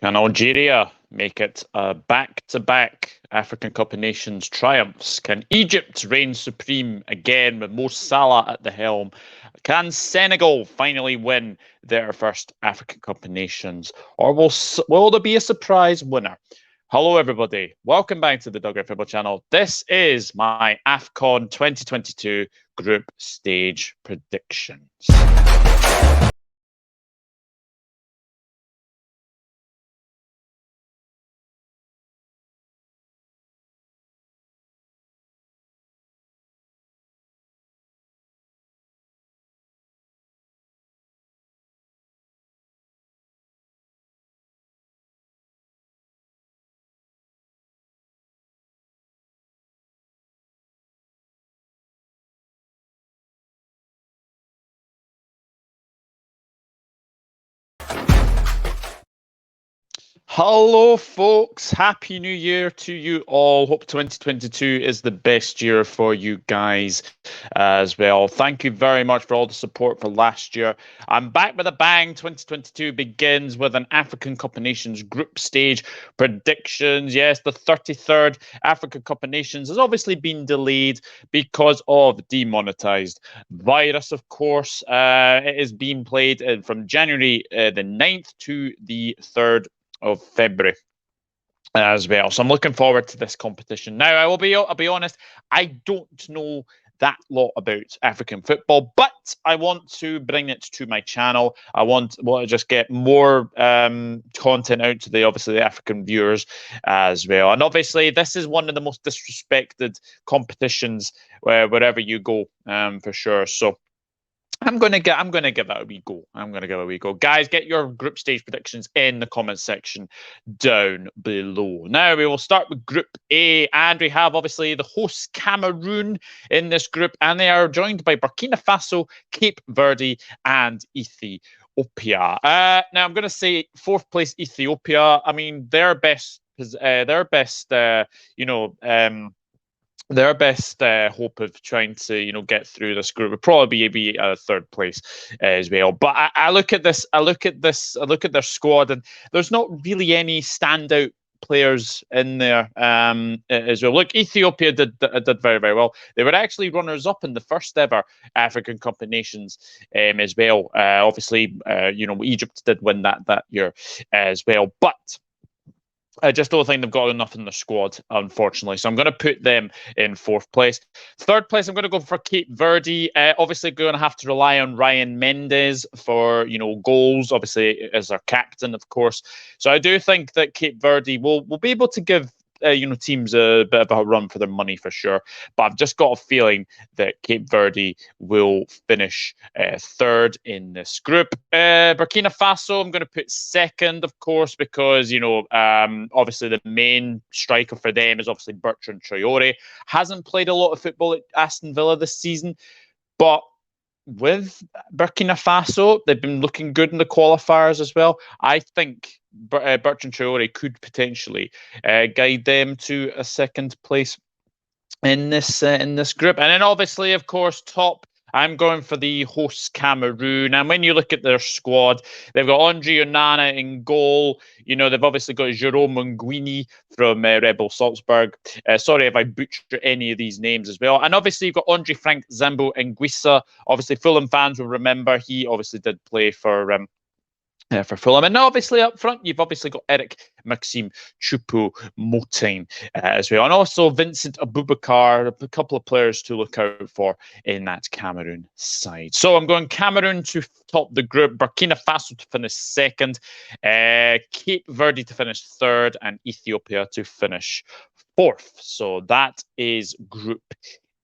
Can Algeria make it back-to-back African Cup of Nations triumphs? Can Egypt reign supreme again with Mo Salah at the helm? Can Senegal finally win their first African Cup of Nations? Or will there be a surprise winner? Hello, everybody. Welcome back to the Dugout Football Channel. This is my AFCON 2022 Group Stage Predictions. Hello, folks. Happy New Year to you all. Hope 2022 is the best year for you guys as well. Thank you very much for all the support for last year. I'm back with a bang. 2022 begins with an African Cup of Nations group stage predictions. Yes, the 33rd African Cup of Nations has obviously been delayed because of demonetized virus, of course. It is being played from January the 9th to the 3rd of February as well. So I'm looking forward to this competition. Now, I'll be honest, I don't know that lot about African football, but I want to bring it to my channel. I want to just get more content out to the African viewers as well. And obviously, this is one of the most disrespected competitions wherever you go, for sure. So I'm gonna give that a wee go. Guys, get your group stage predictions in the comment section down below. Now we will start with Group A, and we have obviously the hosts Cameroon in this group, and they are joined by Burkina Faso, Cape Verde, and Ethiopia. Now I'm gonna say fourth place Ethiopia. I mean their best hope of trying to get through this group would probably be third place as well. But I look at their squad, and there's not really any standout players in there as well. Look, Ethiopia did very, very well. They were actually runners up in the first ever African Cup of Nations as well. Obviously, Egypt did win that year as well, but I just don't think they've got enough in the squad, unfortunately. So I'm going to put them in fourth place. Third place, I'm going to go for Cape Verde. Obviously, going to have to rely on Ryan Mendes for goals. Obviously, as their captain, of course. So I do think that Cape Verde will be able to give teams a bit of a run for their money for sure. But I've just got a feeling that Cape Verde will finish third in this group. Burkina Faso, I'm going to put second, of course, because obviously the main striker for them is obviously Bertrand Traore. Hasn't played a lot of football at Aston Villa this season, but with Burkina Faso, they've been looking good in the qualifiers as well. I think Bertrand Traore could potentially guide them to a second place in this group. And then obviously, of course, top, I'm going for the hosts Cameroon. And when you look at their squad, they've got Andre Onana in goal. They've obviously got Jerome Nguini from Red Bull Salzburg. Sorry if I butcher any of these names as well. And obviously, you've got Andre Frank Zambo Anguissa. Obviously, Fulham fans will remember he obviously did play for Fulham. And obviously up front, you've obviously got Eric Maxime Choupo-Moting as well. And also Vincent Aboubakar, a couple of players to look out for in that Cameroon side. So I'm going Cameroon to top the group, Burkina Faso to finish second, Cape Verde to finish third, and Ethiopia to finish fourth. So that is Group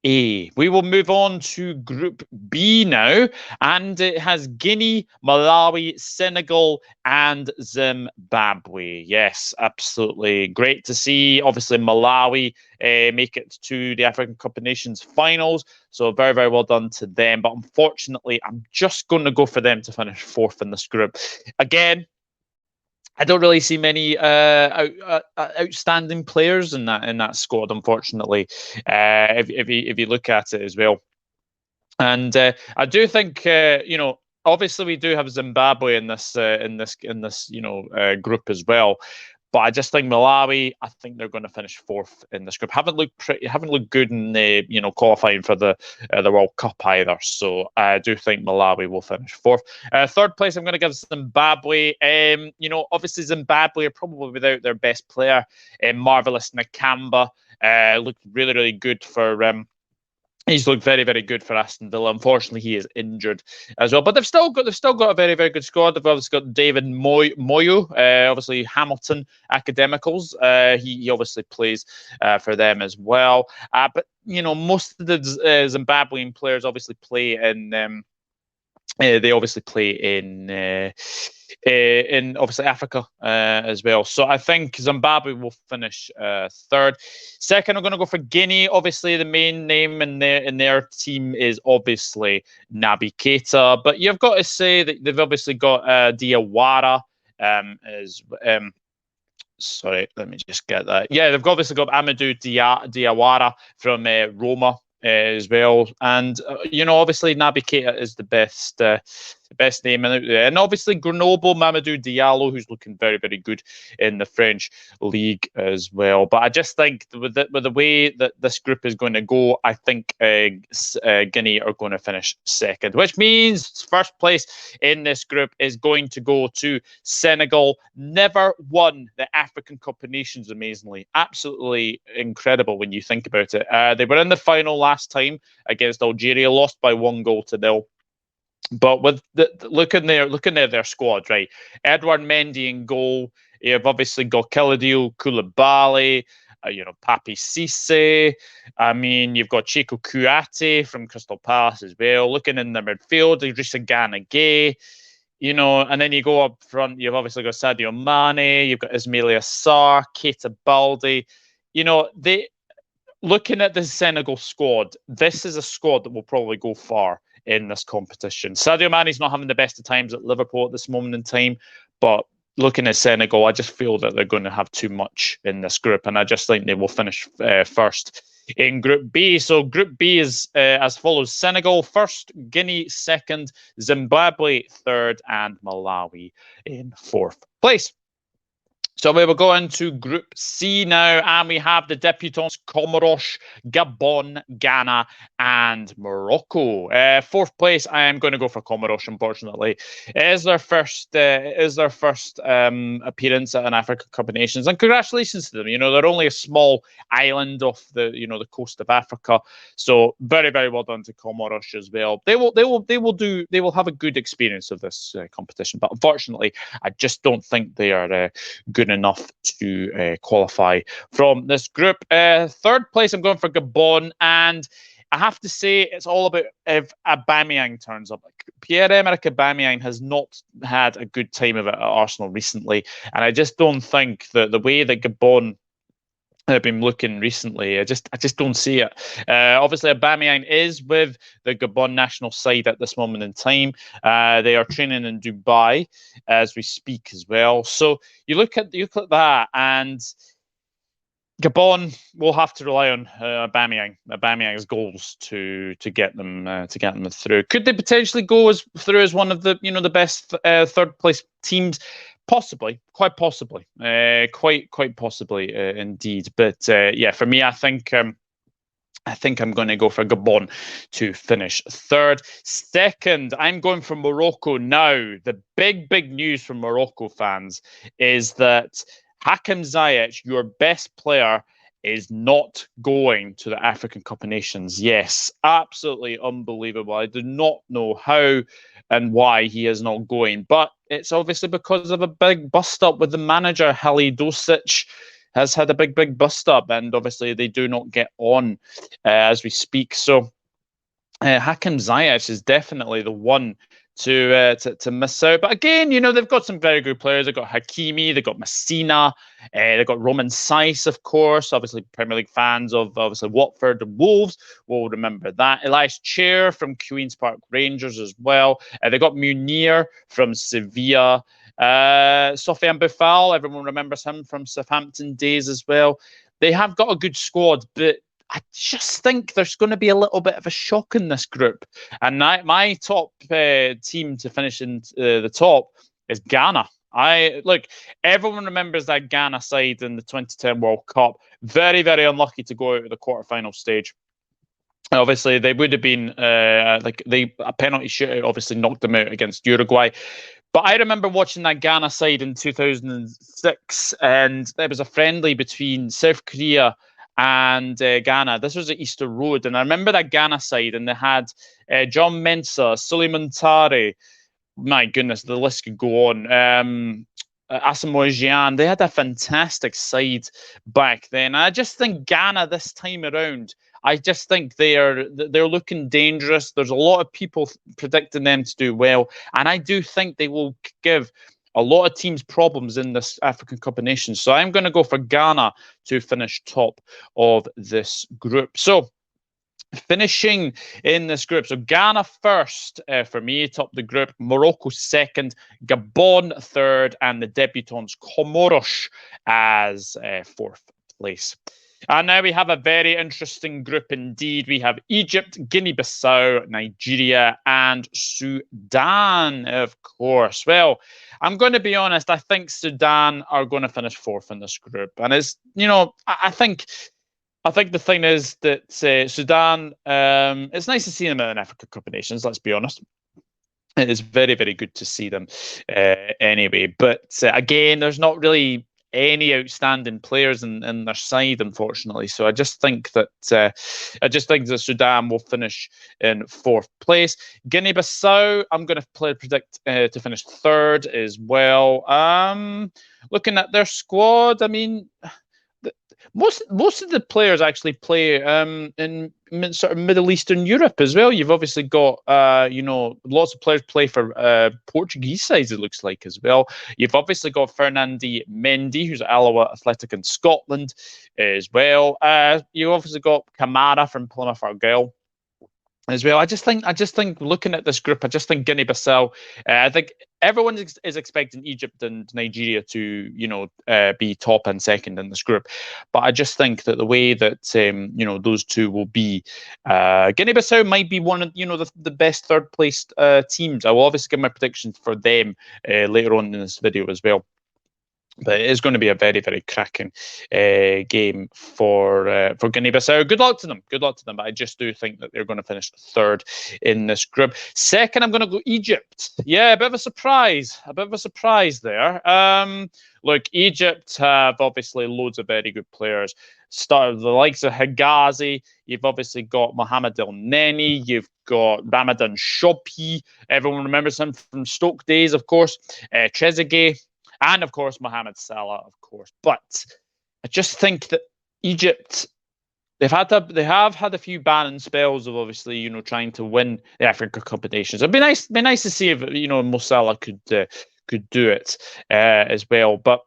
A. We will move on to Group B now, and it has Guinea, Malawi, Senegal, and Zimbabwe. Yes, absolutely great to see. Obviously, Malawi make it to the African Cup of Nations finals, so very, very well done to them. But unfortunately, I'm just going to go for them to finish fourth in this group. Again, I don't really see many outstanding players in that squad, unfortunately. If you look at it as well, and I do think obviously we do have Zimbabwe in this group as well. But I just think Malawi, I think they're going to finish fourth in this group. Haven't looked good in the qualifying for the World Cup either. So I do think Malawi will finish fourth. Third place, I'm going to give Zimbabwe. Obviously Zimbabwe are probably without their best player, Marvelous Nakamba. Looked really, really good for. He's looked very, very good for Aston Villa. Unfortunately, he is injured as well. But they've still got a very, very good squad. They've obviously got David Moyo, obviously Hamilton Academicals. He obviously plays for them as well. But most of the Zimbabwean players obviously play in. They obviously play in obviously Africa as well. So I think Zimbabwe will finish third. Second, I'm going to go for Guinea. Obviously, the main name in their team is obviously Naby Keita, but you've got to say that they've obviously got Diawara as. Sorry, let me just get that. Yeah, they've obviously got Amadou Diawara from Roma as well, and obviously Naby Keita is the best name out there, and obviously Grenoble Mamadou Diallo, who's looking very, very good in the French league as well. But I just think with the way that this group is going to go, I think Guinea are going to finish second, which means first place in this group is going to go to Senegal. Never won the African Cup of Nations, amazingly. Absolutely incredible when you think about it. They were in the final last time against Algeria, lost by 1-0. But with looking there, their squad, right? Edouard Mendy in goal. You've obviously got Kalidou Koulibaly, Papi Cisse. I mean, you've got Chico Kouyaté from Crystal Palace as well. Looking in the midfield, Idrissa Gana Gueye. And then you go up front, you've obviously got Sadio Mane, you've got Ismaila Sarr, Keita Balde. Looking at the Senegal squad, this is a squad that will probably go far in this competition. Sadio Mane's not having the best of times at Liverpool at this moment in time, but looking at Senegal, I just feel that they're going to have too much in this group, and I just think they will finish first in Group B. So Group B is as follows: Senegal first, Guinea second, Zimbabwe third, and Malawi in fourth place. So we will go into Group C now, and we have the debutants Comoros, Gabon, Ghana, and Morocco. Fourth place, I am going to go for Comoros. Unfortunately, it is their first appearance at an African Cup of Nations, and congratulations to them. They're only a small island off the coast of Africa, so very, very well done to Comoros as well. They will have a good experience of this competition, but unfortunately, I just don't think they are good enough to qualify from this group. Third place, I'm going for Gabon, and I have to say it's all about if Aubameyang turns up. Pierre-Emerick Aubameyang has not had a good time of it at Arsenal recently, and I just don't think that the way that Gabon have been looking recently, I just don't see it. Obviously, Aubameyang is with the Gabon national side at this moment in time. They are training in Dubai as we speak as well. So you look at that, and Gabon will have to rely on Aubameyang's goals to get them through. Could they potentially go through as one of the best third place teams? Possibly, quite possibly, indeed. But for me, I think I'm going to go for Gabon to finish third. Second, I'm going for Morocco. Now, the big news from Morocco fans is that Hakim Ziyech, your best player, is not going to the African Cup of Nations. Yes, absolutely unbelievable. I do not know how and why he is not going, but it's obviously because of a big bust-up with the manager. Halil Dosic has had a big bust-up, and obviously they do not get on as we speak. So Hakim Ziyech is definitely the one to miss out. But again, they've got some very good players. They've got Hakimi, they've got Messina, they've got Roman Saiss, of course. Obviously, Premier League fans of obviously Watford and Wolves will remember that. Elias Chair from Queen's Park Rangers as well. They've got Munir from Sevilla. Sofiane Boufal, everyone remembers him from Southampton days as well. They have got a good squad, but I just think there's going to be a little bit of a shock in this group. And my top team to finish in the top is Ghana. Everyone remembers that Ghana side in the 2010 World Cup. Very, very unlucky to go out of the quarterfinal stage. Obviously, they would have been a penalty shootout obviously knocked them out against Uruguay. But I remember watching that Ghana side in 2006, and there was a friendly between South Korea and Ghana. This was at Easter Road, and I remember that Ghana side, and they had John Mensah, Suleiman Tare. My goodness, the list could go on. Asamoah Gyan, they had a fantastic side back then. I just think Ghana this time around, I just think they're looking dangerous. There's a lot of people predicting them to do well, and I do think they will give a lot of teams problems in this African Cup of Nations. So I'm going to go for Ghana to finish top of this group. So finishing in this group, so Ghana first for me, top the group, Morocco second, Gabon third, and the debutants Comoros as fourth place. And now we have a very interesting group indeed. We have Egypt, Guinea-Bissau, Nigeria, and Sudan, of course. Well, I'm going to be honest, I think Sudan are going to finish fourth in this group. And it's, I think the thing is that Sudan, it's nice to see them at an Africa Cup of Nations, let's be honest. It is very, very good to see them anyway. But again, there's not really any outstanding players in their side, unfortunately. So I just think that Sudan will finish in fourth place. Guinea-Bissau, I'm going to predict to finish third as well. Looking at their squad, I mean, most of the players actually play in sort of Middle Eastern Europe as well. You've obviously got lots of players play for Portuguese sides, it looks like, as well. You've obviously got Fernando Mendy, who's at Alloa Athletic in Scotland as well. You obviously got Kamara from Plymouth Argyle as well. I just think looking at this group, I just think Guinea-Bissau, I think everyone is expecting Egypt and Nigeria to, be top and second in this group. But I just think that the way that, those two will be, Guinea-Bissau might be one of, the best third placed teams. I will obviously give my predictions for them later on in this video as well. But it is going to be a very, very cracking game for Guinea-Bissau. Good luck to them. Good luck to them. But I just do think that they're going to finish third in this group. Second, I'm going to go Egypt. Yeah, a bit of a surprise. A bit of a surprise there. Look, Egypt have obviously loads of very good players. Started the likes of Higazi. You've obviously got Mohamed El Neni. You've got Ramadan Shopi. Everyone remembers him from Stoke days, of course. Trezeguet. And, of course, Mohamed Salah, of course. But I just think that Egypt, they have had a few barren spells of obviously, trying to win the Africa Cup of Nations. It'd be nice to see if, Mo Salah could do it as well. But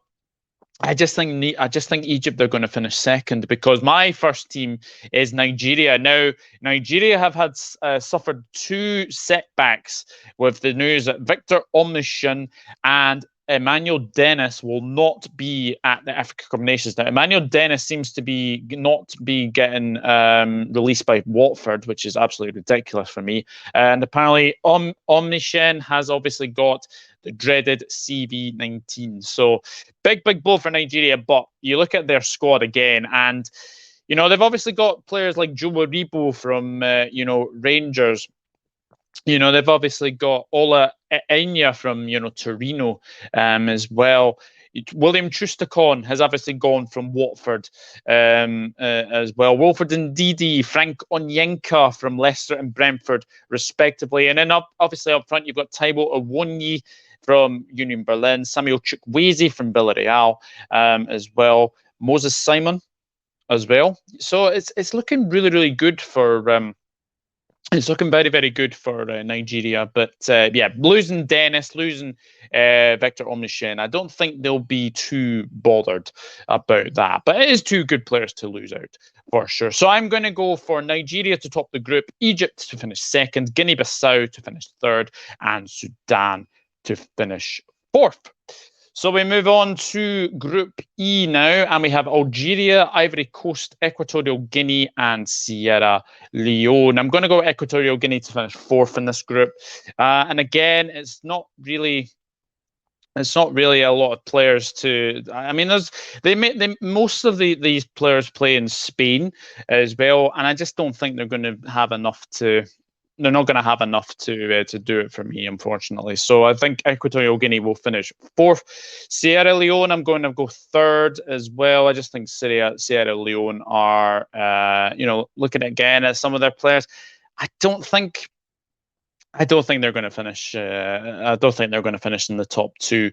I just think Egypt, they're going to finish second, because my first team is Nigeria. Now, Nigeria have had suffered two setbacks with the news that Victor Osimhen and Emmanuel Dennis will not be at the Africa Cup of Nations. Now, Emmanuel Dennis seems to not be getting released by Watford, which is absolutely ridiculous for me. And apparently, Osimhen has obviously got the dreaded CV19. So, big blow for Nigeria. But you look at their squad again, and they've obviously got players like Joe Aribo from Rangers. They've obviously got Ola Enya from, Torino as well. William Troost-Ekong has obviously gone from Watford as well. Wilfred Ndidi, Frank Onyeka from Leicester and Brentford, respectively. And then obviously up front, you've got Taiwo Awoniyi from Union Berlin, Samuel Chukwueze from Villarreal as well, Moses Simon as well. So it's looking really, really good for... It's looking very, very good for Nigeria. But, losing Dennis, losing Victor Osimhen, I don't think they'll be too bothered about that. But it is two good players to lose out, for sure. So I'm going to go for Nigeria to top the group, Egypt to finish second, Guinea-Bissau to finish third, and Sudan to finish fourth. So we move on to Group E now, and we have Algeria, Ivory Coast, Equatorial Guinea, and Sierra Leone. I'm going to go Equatorial Guinea to finish fourth in this group. And again, it's not really a lot of players to. I mean, most of these players play in Spain as well, and I just don't think they're going to have enough to. They're not going to have enough to do it for me, unfortunately. So I think Equatorial Guinea will finish fourth. Sierra Leone, I'm going to go third as well. I just think Sierra Leone are, looking again at some of their players. I don't think they're going to finish. I don't think they're going to finish in the top two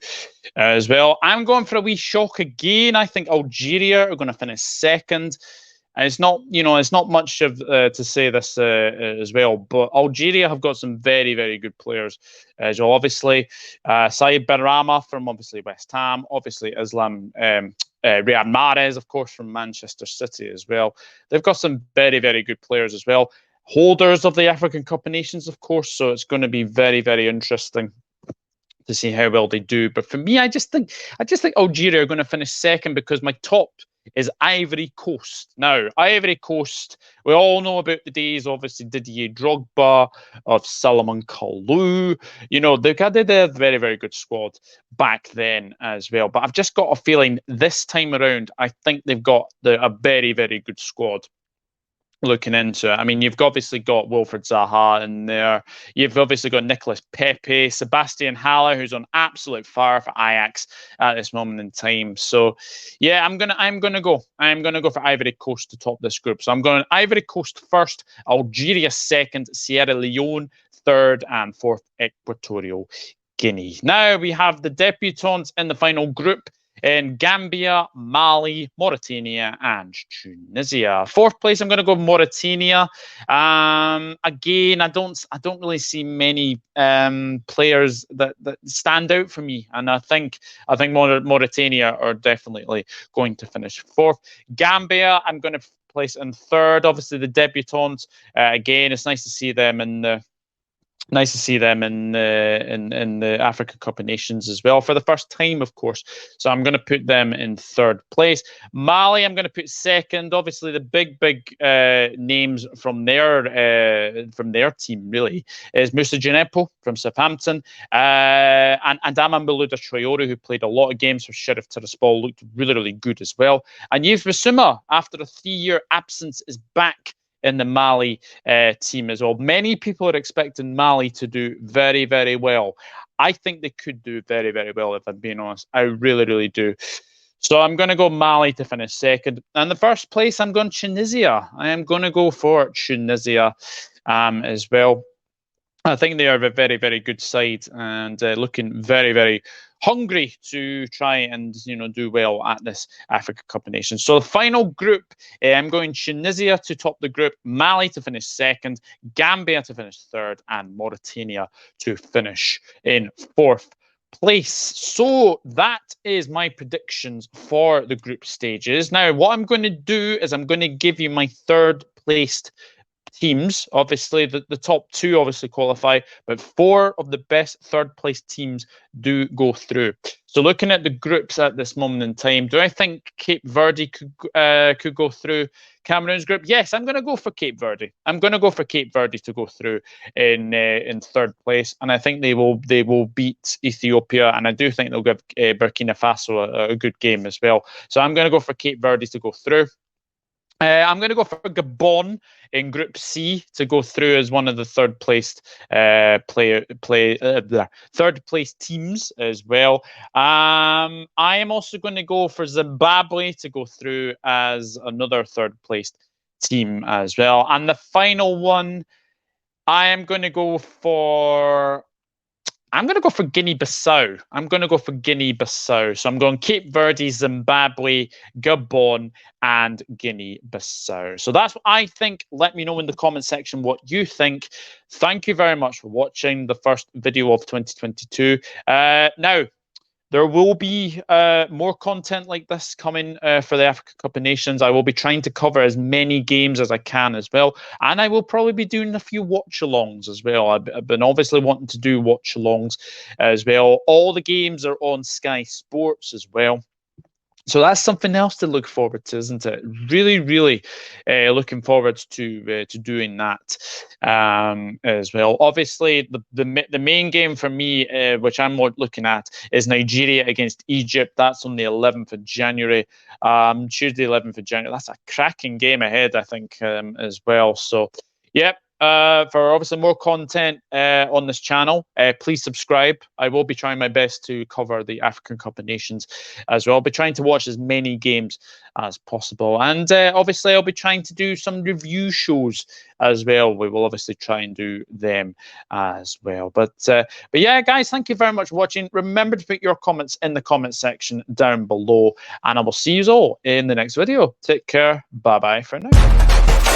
as well. I'm going for a wee shock again. I think Algeria are going to finish second. And it's not much of to say this as well, but Algeria have got some very, very good players as well. Obviously, Saïd Benrahma from obviously West Ham, obviously Islam Riyad Mahrez, of course, from Manchester City as well. They've got some very, very good players as well. Holders of the African Cup of Nations, of course, so it's going to be very, very interesting to see how well they do. But for me, I just think Algeria are going to finish second because my top is Ivory Coast. Now, Ivory Coast, we all know about the days, obviously, Didier Drogba, of Salomon Kalou. They had a very, very good squad back then as well. But I've just got a feeling this time around, I think they've got a very, very good squad. Looking into it, I mean, you've obviously got Wilfred Zaha in there. You've obviously got Nicolas Pepe, Sebastian Haller, who's on absolute fire for Ajax at this moment in time. So, yeah, I'm gonna go for Ivory Coast to top this group. So I'm going Ivory Coast first, Algeria second, Sierra Leone third, and fourth Equatorial Guinea. Now we have the debutants in the final group in Gambia, Mali, Mauritania, and Tunisia. Fourth place, I'm going to go Mauritania. Again, I don't really see many players that stand out for me, and I think Mauritania are definitely going to finish fourth. Gambia, I'm going to place in third. Obviously, the debutants. Again, it's nice to see them in the. Nice to see them in the Africa Cup of Nations as well for the first time, of course. So I'm going to put them in third place. Mali, I'm going to put second. Obviously, the big names from their team really is Moussa Djenepo from Southampton and Adama Malouda Traore, who played a lot of games for Sheriff Tiraspol, looked really, really good as well. And Yves Bissouma, after a 3-year absence, is back in the Mali team as well. Many people are expecting Mali to do very, very well. I think they could do very, very well, if I'm being honest. I really, really do. So I'm going to go Mali to finish second. And the first place, I'm going Tunisia. I am going to go for Tunisia as well. I think they are a very, very good side and looking very, very hungry to try and do well at this Africa Cup of Nations. So the final group, I'm going Tunisia to top the group, Mali to finish second, Gambia to finish third, and Mauritania to finish in fourth place. So that is my predictions for the group stages. Now, what I'm going to do is I'm going to give you my third placed teams. Obviously, the top two obviously qualify, but 4 of the best third place teams do go through. So looking at the groups at this moment in time, do I think Cape Verde could go through Cameroon's group? Yes, I'm going to go for Cape Verde. I'm going to go for Cape Verde to go through in third place, and I think they will beat Ethiopia, and I do think they'll give Burkina Faso a good game as well. So I'm going to go for Cape Verde to go through. I'm going to go for Gabon in Group C to go through as one of the third placed third place teams as well. I am also going to go for Zimbabwe to go through as another third placed team as well. And the final one, I am going to go for Guinea-Bissau. I'm going to go for Guinea-Bissau. So I'm going Cape Verde, Zimbabwe, Gabon, and Guinea-Bissau. So that's what I think. Let me know in the comment section what you think. Thank you very much for watching the first video of 2022. Now, There will be more content like this coming for the Africa Cup of Nations. I will be trying to cover as many games as I can as well. And I will probably be doing a few watch-alongs as well. I've been obviously wanting to do watch-alongs as well. All the games are on Sky Sports as well. So that's something else to look forward to, isn't it? Really, really looking forward to doing that as well. Obviously, the main game for me, which I'm looking at, is Nigeria against Egypt. That's on the 11th of January, Tuesday, 11th of January. That's a cracking game ahead, I think, as well. So, yep. For obviously more content on this channel, please subscribe. I will be trying my best to cover the African Cup of Nations as well. I'll be trying to watch as many games as possible. And obviously, I'll be trying to do some review shows as well. We will obviously try and do them as well. But yeah, guys, thank you very much for watching. Remember to put your comments in the comment section down below. And I will see you all in the next video. Take care. Bye-bye for now.